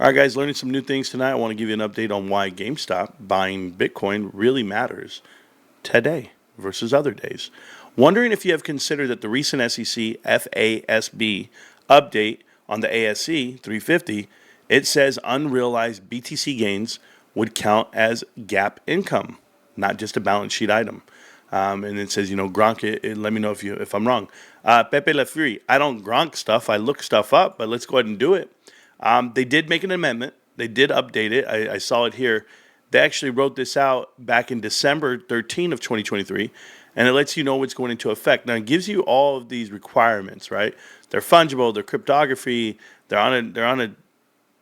All right, guys, learning some new things tonight. I want to give you an update on why GameStop buying Bitcoin really matters today versus other days. Wondering if you have considered that the recent SEC FASB update on the ASC 350, it says unrealized BTC gains would count as GAAP income, not just a balance sheet item. And it says, Gronk it. Let me know if I'm wrong. Pepe Lefri, I don't Gronk stuff. I look stuff up, but let's go ahead and do it. They did make an amendment. They did update it. I saw it here. They actually wrote this out back in December 13 of 2023, and it lets you know what's going into effect. Now, it gives you all of these requirements, right? They're fungible. They're cryptography. They're on a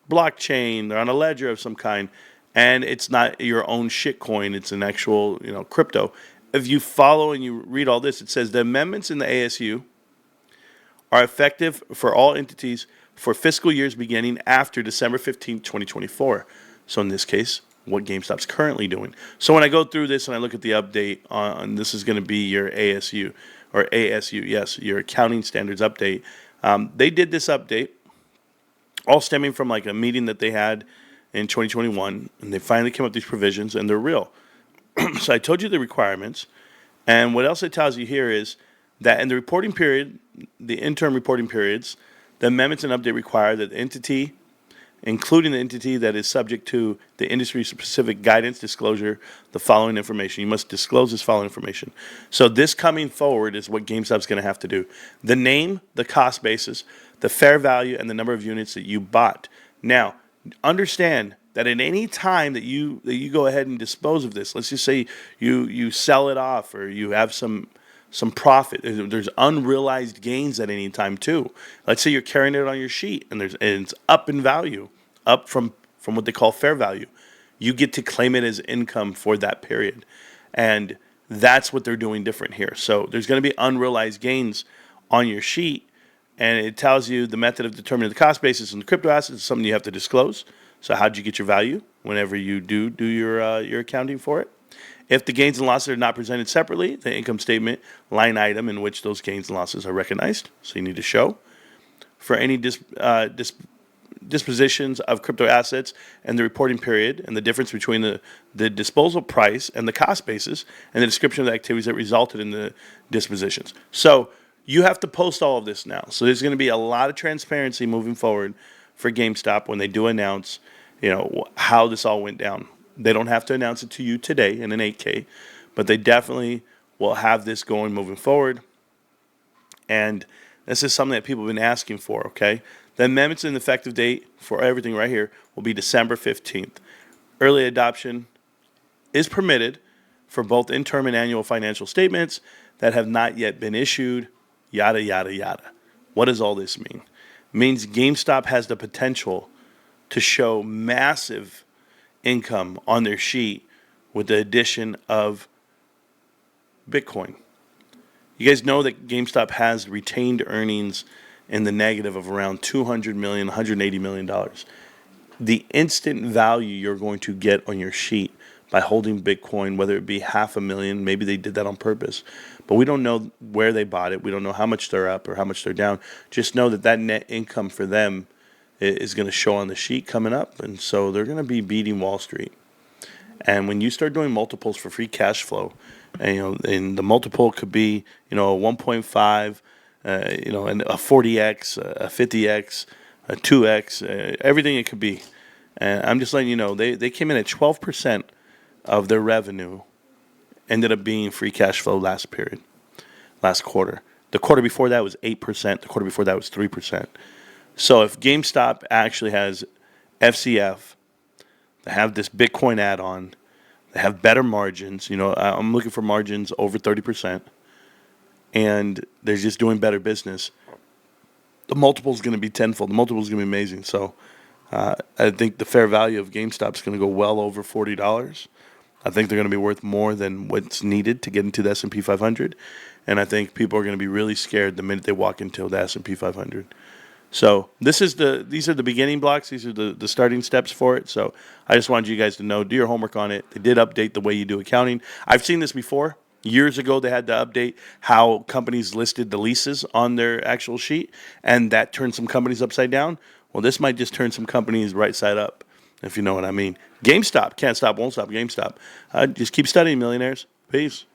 blockchain. They're on a ledger of some kind, and it's not your own shitcoin. It's an actual, crypto. If you follow and you read all this, it says the amendments in the ASU are effective for all entities for fiscal years beginning after December 15th, 2024. So in this case, what GameStop's currently doing. So when I go through this and I look at the update on this is going to be your ASU, yes, your accounting standards update. They did this update all stemming from like a meeting that they had in 2021, and they finally came up with these provisions, and they're real. So I told you the requirements, and what else it tells you here is that in the reporting period, the interim reporting periods, the amendments and update require that the entity, including the entity that is subject to the industry-specific guidance, disclosure the following information. You must disclose this following information. So this coming forward is what GameStop's going to have to do. The name, the cost basis, the fair value, and the number of units that you bought. Now, understand that at any time that you go ahead and dispose of this, let's just say you sell it off or you have some profit. There's unrealized gains at any time too. Let's say you're carrying it on your sheet and it's up in value, up from what they call fair value. You get to claim it as income for that period. And that's what they're doing different here. So there's going to be unrealized gains on your sheet, and it tells you the method of determining the cost basis in the crypto assets is something you have to disclose. So how'd you get your value whenever you do your accounting for it? If the gains and losses are not presented separately, the income statement line item in which those gains and losses are recognized. So you need to show. For any dispositions of crypto assets and the reporting period and the difference between the disposal price and the cost basis and the description of the activities that resulted in the dispositions. So you have to post all of this now. So there's going to be a lot of transparency moving forward for GameStop when they do announce, how this all went down. They don't have to announce it to you today in an 8K, but they definitely will have this going moving forward. And this is something that people have been asking for, okay? The amendments and effective date for everything right here will be December 15th. Early adoption is permitted for both interim and annual financial statements that have not yet been issued, yada, yada, yada. What does all this mean? It means GameStop has the potential to show massive income on their sheet with the addition of Bitcoin. You guys know that GameStop has retained earnings in the negative of around $200 million, $180 million. The instant value you're going to get on your sheet by holding Bitcoin, whether it be $500,000, maybe they did that on purpose, but we don't know where they bought it. We don't know how much they're up or how much they're down. Just know that net income for them is going to show on the sheet coming up, and so they're going to be beating Wall Street. And when you start doing multiples for free cash flow, and the multiple could be a 1.5, and a 40x, a 50x, a 2x, everything it could be. And I'm just letting you know they came in at 12% of their revenue ended up being free cash flow last quarter. The quarter before that was 8%. The quarter before that was 3%. So if GameStop actually has FCF, they have this Bitcoin add-on, they have better margins. I'm looking for margins over 30%, and they're just doing better business. The multiple is going to be tenfold. The multiple is going to be amazing. So I think the fair value of GameStop is going to go well over $40. I think they're going to be worth more than what's needed to get into the S&P 500, and I think people are going to be really scared the minute they walk into the S&P 500. So these are the beginning blocks. These are the starting steps for it. So I just wanted you guys to know, do your homework on it. They did update the way you do accounting. I've seen this before. Years ago, they had to update how companies listed the leases on their actual sheet, and that turned some companies upside down. Well, this might just turn some companies right side up, if you know what I mean. GameStop, can't stop, won't stop, GameStop. Just keep studying, millionaires. Peace.